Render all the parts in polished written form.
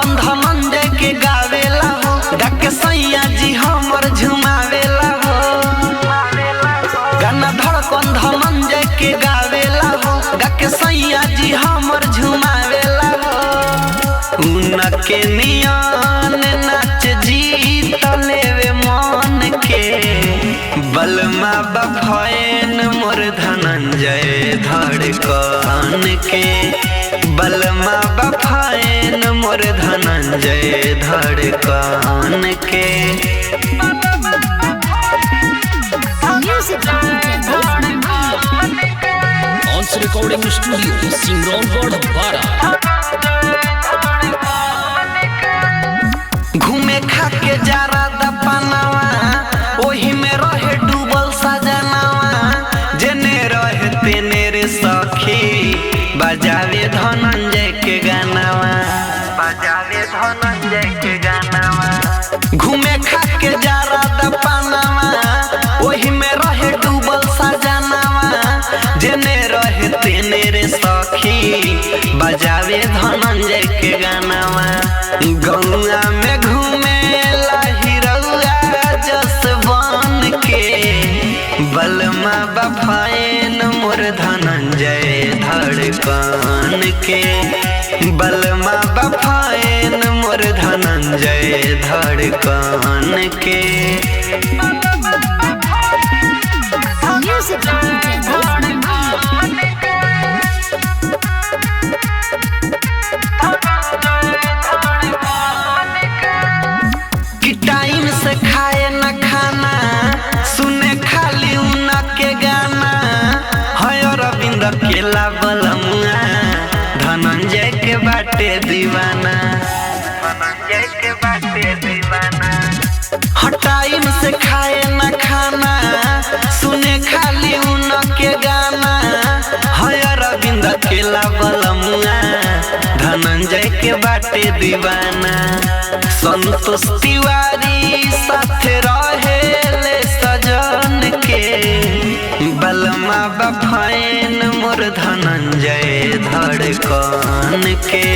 धड़कन धनंजय के गावेला हो, गाके सैया जी हमर झुमावेला हो। गाना धड़कन धनंजय के गावेला हो, गाके सैया जी हमर झुमावेला हो। उनके नियन नाच जीत लेवे मन के, बलमा बफैन मोर धनंजय धड़कन के। बलमा बफैन मोर धनंजय धड़कन के। ऑन्स रिकॉर्डिंग स्टूडियो सिंगरौनगढ़ बारा। घूमे खाके जारा दपनावा, ओही में रहे डूबल सजनावा। जेने रहे तेने रे सखी, बजावे धनंजय के गानावा, बजावे धनंजय के गानावा। घूमे खाके जारा दपनावा, ओही में रहे डूबल सजनावा। जेने रहे तेने रे सखी, बजावे धनंजय के गानावा। गंगा में घूमे हिरौआ जस बन के, बलमा बफैन मोर धनंजय धड़कन के। बलमा बफैन मोर धनंजय धड़कन के। टाइम से खाए न खाना, सुने खाली उनके गाना। है अरविंद केला बलमुआ, धनंजय के बाटे दीवाना, धनंजय के बाटे दीवाना। टाइम से खाए न खाना, सुने खाली उनके गाना। है अरविंद केला बलमुआ, धनंजय के बाटे दीवाना। संतोष तिवारी साथे रहेले सजन के, बलमा बफैन मोर धनंजय धड़कन के।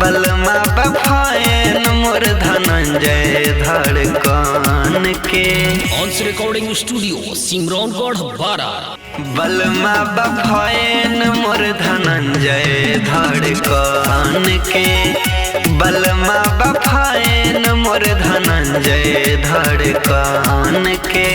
बलमा बफैन मोर धनंजय धड़कन के। ऑन्स रिकॉर्डिंग स्टूडियो सिंगरौनगढ़ बारा। बलमा बफैन मोर धनंजय धड़कन के। बलमा बफैन मोर धनंजय धड़कन के।